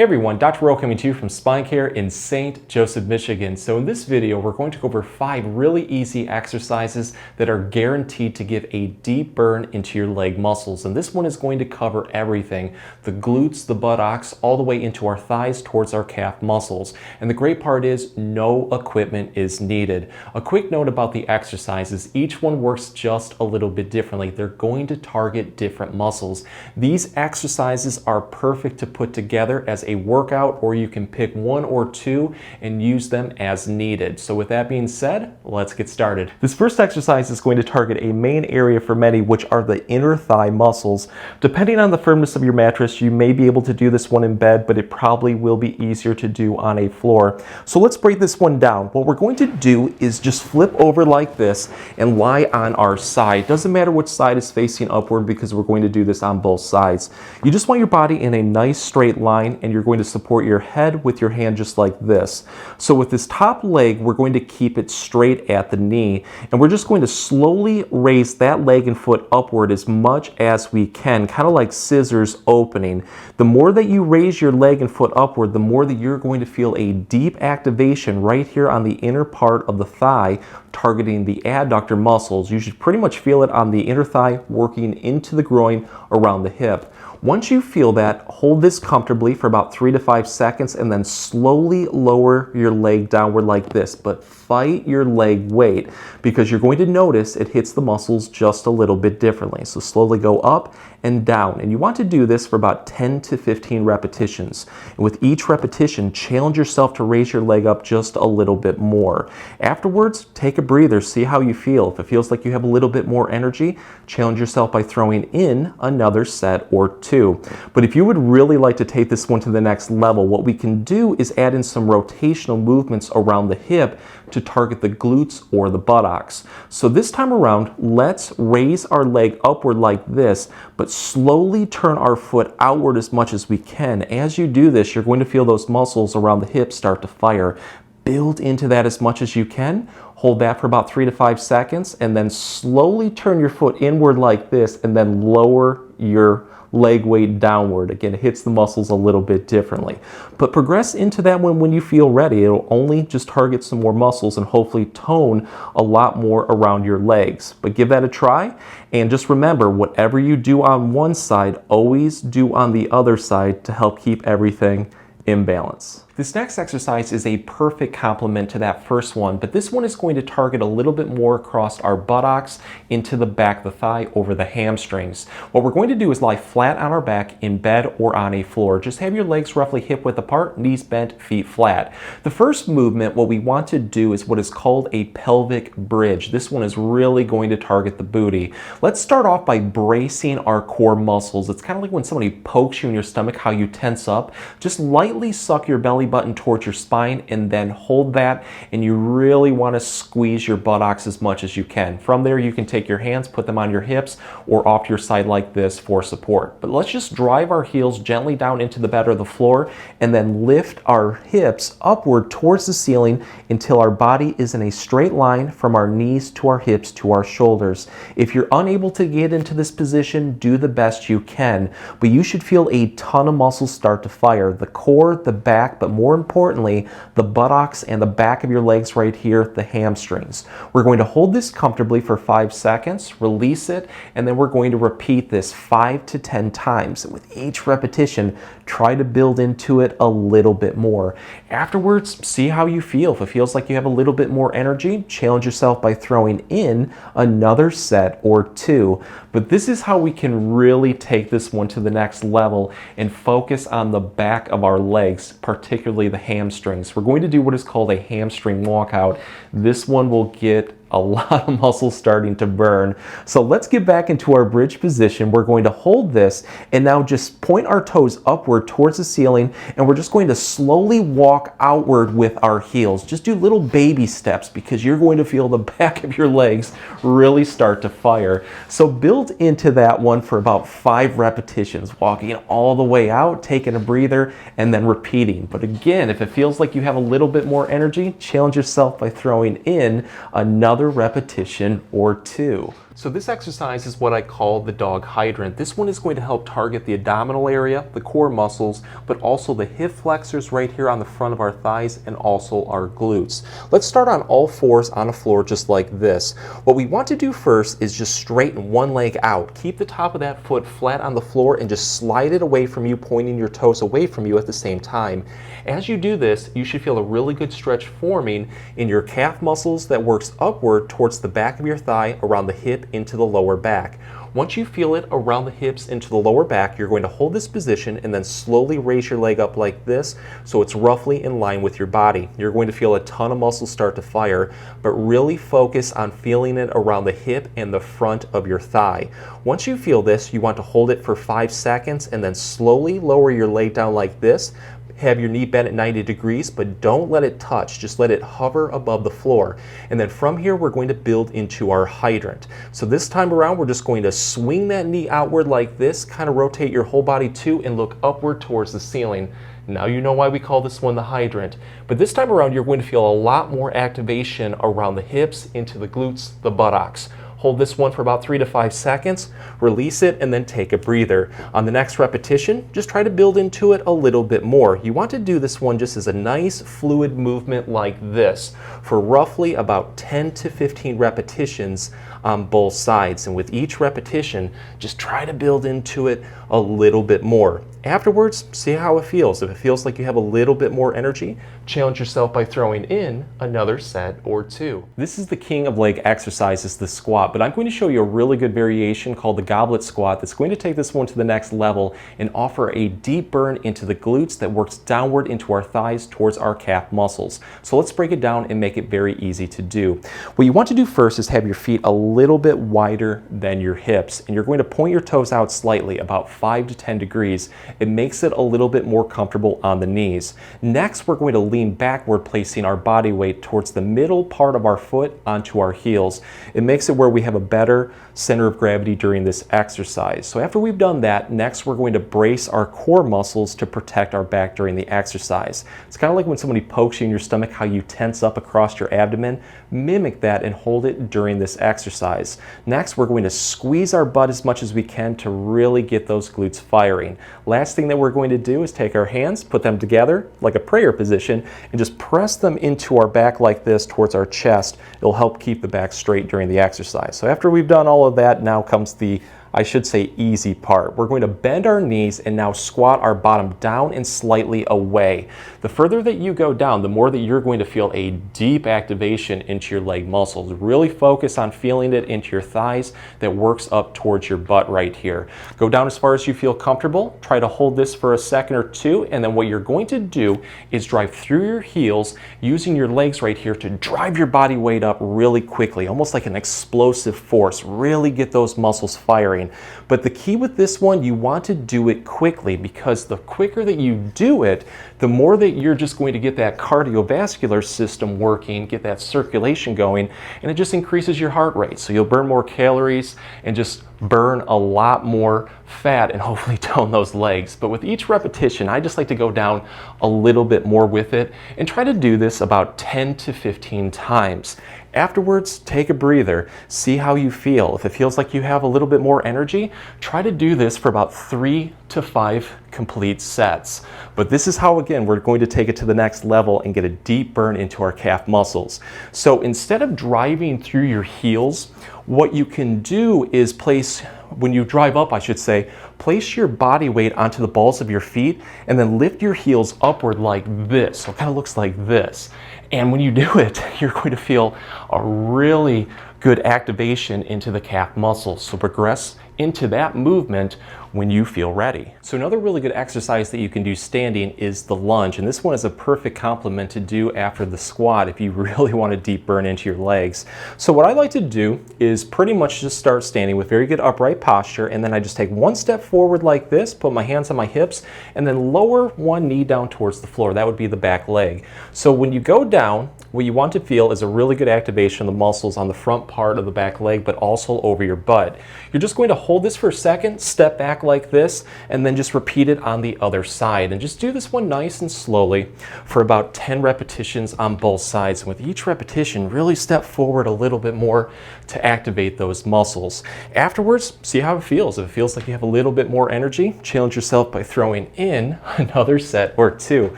Hey everyone, Dr. Rowe coming to you from SpineCare in St. Joseph, Michigan. So in this video, we're going to go over 5 really easy exercises that are guaranteed to give a deep burn into your leg muscles. And this one is going to cover everything, the glutes, the buttocks, all the way into our thighs towards our calf muscles. And the great part is no equipment is needed. A quick note about the exercises, each one works just a little bit differently. They're going to target different muscles. These exercises are perfect to put together as a workout, or you can pick 1 or 2 and use them as needed. So with that being said, let's get started. This first exercise is going to target a main area for many, which are the inner thigh muscles. Depending on the firmness of your mattress, you may be able to do this one in bed, but it probably will be easier to do on a floor. So let's break this one down. What we're going to do is just flip over like this and lie on our side. Doesn't matter which side is facing upward because we're going to do this on both sides. You just want your body in a nice straight line, and you're going to support your head with your hand just like this. So with this top leg, we're going to keep it straight at the knee, and we're just going to slowly raise that leg and foot upward as much as we can, kind of like scissors opening. The more that you raise your leg and foot upward, the more that you're going to feel a deep activation right here on the inner part of the thigh, targeting the adductor muscles. You should pretty much feel it on the inner thigh, working into the groin around the hip. Once you feel that, hold this comfortably for about 3 to 5 seconds and then slowly lower your leg downward like this, but fight your leg weight because you're going to notice it hits the muscles just a little bit differently. So slowly go up and down, and you want to do this for about 10 to 15 repetitions. And with each repetition, challenge yourself to raise your leg up just a little bit more. Afterwards, take a breather, see how you feel. If it feels like you have a little bit more energy, challenge yourself by throwing in another set or 2. But if you would really like to take this one to the next level, what we can do is add in some rotational movements around the hip to target the glutes or the buttocks. So this time around, let's raise our leg upward like this, but slowly turn our foot outward as much as we can. As you do this, you're going to feel those muscles around the hips start to fire. Build into that as much as you can. Hold that for about 3 to 5 seconds, and then slowly turn your foot inward like this, and then lower your leg weight downward. Again, it hits the muscles a little bit differently. But progress into that one when you feel ready. It'll only just target some more muscles and hopefully tone a lot more around your legs. But give that a try, and just remember, whatever you do on one side, always do on the other side to help keep everything in balance. This next exercise is a perfect complement to that first one, but this one is going to target a little bit more across our buttocks into the back of the thigh over the hamstrings. What we're going to do is lie flat on our back in bed or on a floor. Just have your legs roughly hip width apart, knees bent, feet flat. The first movement, what we want to do is what is called a pelvic bridge. This one is really going to target the booty. Let's start off by bracing our core muscles. It's kind of like when somebody pokes you in your stomach, how you tense up. Just lightly suck your belly button towards your spine and then hold that, and you really want to squeeze your buttocks as much as you can. From there, you can take your hands, put them on your hips or off your side like this for support. But let's just drive our heels gently down into the bed or the floor, and then lift our hips upward towards the ceiling until our body is in a straight line from our knees to our hips to our shoulders. If you're unable to get into this position, do the best you can, but you should feel a ton of muscles start to fire. The core, the back, but more importantly, the buttocks and the back of your legs right here, the hamstrings. We're going to hold this comfortably for 5 seconds, release it, and then we're going to repeat this 5 to 10 times. And with each repetition, try to build into it a little bit more. Afterwards, see how you feel. If it feels like you have a little bit more energy, challenge yourself by throwing in another set or 2. But this is how we can really take this one to the next level and focus on the back of our legs, particularly the hamstrings. We're going to do what is called a hamstring walkout. This one will get a lot of muscles starting to burn. So let's get back into our bridge position. We're going to hold this and now just point our toes upward towards the ceiling, and we're just going to slowly walk outward with our heels. Just do little baby steps because you're going to feel the back of your legs really start to fire. So build into that one for about 5 repetitions, walking all the way out, taking a breather, and then repeating. But again, if it feels like you have a little bit more energy, challenge yourself by throwing in another repetition or 2. So this exercise is what I call the dog hydrant. This one is going to help target the abdominal area, the core muscles, but also the hip flexors right here on the front of our thighs and also our glutes. Let's start on all fours on the floor just like this. What we want to do first is just straighten one leg out. Keep the top of that foot flat on the floor and just slide it away from you, pointing your toes away from you at the same time. As you do this, you should feel a really good stretch forming in your calf muscles that works upward towards the back of your thigh, around the hip, into the lower back. Once you feel it around the hips into the lower back, you're going to hold this position and then slowly raise your leg up like this so it's roughly in line with your body. You're going to feel a ton of muscles start to fire, but really focus on feeling it around the hip and the front of your thigh. Once you feel this, you want to hold it for 5 seconds and then slowly lower your leg down like this. Have your knee bent at 90 degrees, but don't let it touch. Just let it hover above the floor. And then from here, we're going to build into our hydrant. So this time around, we're just going to swing that knee outward like this, kind of rotate your whole body too, and look upward towards the ceiling. Now you know why we call this one the hydrant. But this time around, you're going to feel a lot more activation around the hips, into the glutes, the buttocks. Hold this one for about 3 to 5 seconds, release it, and then take a breather. On the next repetition, just try to build into it a little bit more. You want to do this one just as a nice fluid movement like this for roughly about 10 to 15 repetitions on both sides. And with each repetition, just try to build into it a little bit more. Afterwards, see how it feels. If it feels like you have a little bit more energy, challenge yourself by throwing in another set or 2. This is the king of leg exercises, the squat, but I'm going to show you a really good variation called the goblet squat that's going to take this one to the next level and offer a deep burn into the glutes that works downward into our thighs towards our calf muscles. So let's break it down and make it very easy to do. What you want to do first is have your feet a little bit wider than your hips, and you're going to point your toes out slightly, about 5 to 10 degrees. It makes it a little bit more comfortable on the knees. Next, we're going to lean backward, placing our body weight towards the middle part of our foot onto our heels. It makes it where we have a better center of gravity during this exercise. So after we've done that, next we're going to brace our core muscles to protect our back during the exercise. It's kind of like when somebody pokes you in your stomach, how you tense up across your abdomen. Mimic that and hold it during this exercise. Next, we're going to squeeze our butt as much as we can to really get those glutes firing. Last thing that we're going to do is take our hands, put them together like a prayer position, and just press them into our back like this towards our chest. It'll help keep the back straight during the exercise. So after we've done all of that, now comes the, I should say, easy part. We're going to bend our knees and now squat our bottom down and slightly away. The further that you go down, the more that you're going to feel a deep activation into your leg muscles. Really focus on feeling it into your thighs that works up towards your butt right here. Go down as far as you feel comfortable. Try to hold this for a second or 2, and then what you're going to do is drive through your heels using your legs right here to drive your body weight up really quickly, almost like an explosive force. Really get those muscles firing. But the key with this one, you want to do it quickly, because the quicker that you do it, the more that you're just going to get that cardiovascular system working, get that circulation going, and it just increases your heart rate. So you'll burn more calories and just burn a lot more fat and hopefully tone those legs. But with each repetition, I just like to go down a little bit more with it and try to do this about 10 to 15 times. Afterwards, take a breather, see how you feel. If it feels like you have a little bit more energy, try to do this for about 3 to 5 complete sets. But this is how, again, we're going to take it to the next level and get a deep burn into our calf muscles. So instead of driving through your heels, what you can do is place, when you drive up, I should say, place your body weight onto the balls of your feet and then lift your heels upward like this. So it kind of looks like this. And when you do it, you're going to feel a really good activation into the calf muscles. So progress into that movement when you feel ready. So another really good exercise that you can do standing is the lunge, and this one is a perfect complement to do after the squat if you really want a deep burn into your legs. So what I like to do is pretty much just start standing with very good upright posture, and then I just take one step forward like this, put my hands on my hips, and then lower one knee down towards the floor. That would be the back leg. So when you go down, what you want to feel is a really good activation of the muscles on the front part of the back leg, but also over your butt. You're just going to hold this for a second, step back like this, and then just repeat it on the other side. And just do this one nice and slowly for about 10 repetitions on both sides. And with each repetition, really step forward a little bit more to activate those muscles. Afterwards, see how it feels. If it feels like you have a little bit more energy, challenge yourself by throwing in another set or two.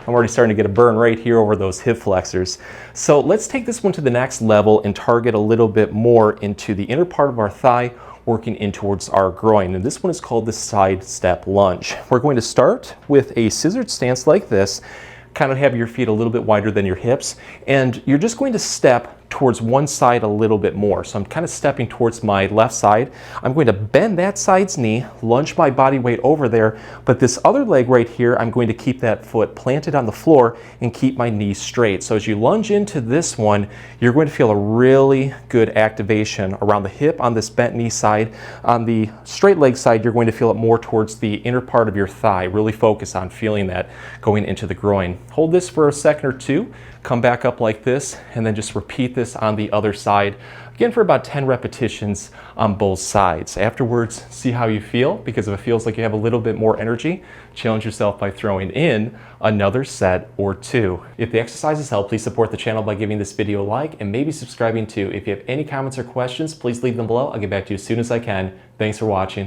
I'm already starting to get a burn right here over those hip flexors. So let's take this one to the next level and target a little bit more into the inner part of our thigh, working in towards our groin. And this one is called the side step lunge. We're going to start with a scissored stance like this, kind of have your feet a little bit wider than your hips, and you're just going to step towards one side a little bit more. So I'm kind of stepping towards my left side. I'm going to bend that side's knee, lunge my body weight over there, but this other leg right here, I'm going to keep that foot planted on the floor and keep my knee straight. So as you lunge into this one, you're going to feel a really good activation around the hip on this bent knee side. On the straight leg side, you're going to feel it more towards the inner part of your thigh. Really focus on feeling that going into the groin. Hold this for a second or two, come back up like this, and then just repeat this on the other side, again for about 10 repetitions on both sides. Afterwards, see how you feel, because if it feels like you have a little bit more energy, challenge yourself by throwing in another set or two. If the exercises help, please support the channel by giving this video a like and maybe subscribing too. If you have any comments or questions, please leave them below. I'll get back to you as soon as I can. Thanks for watching.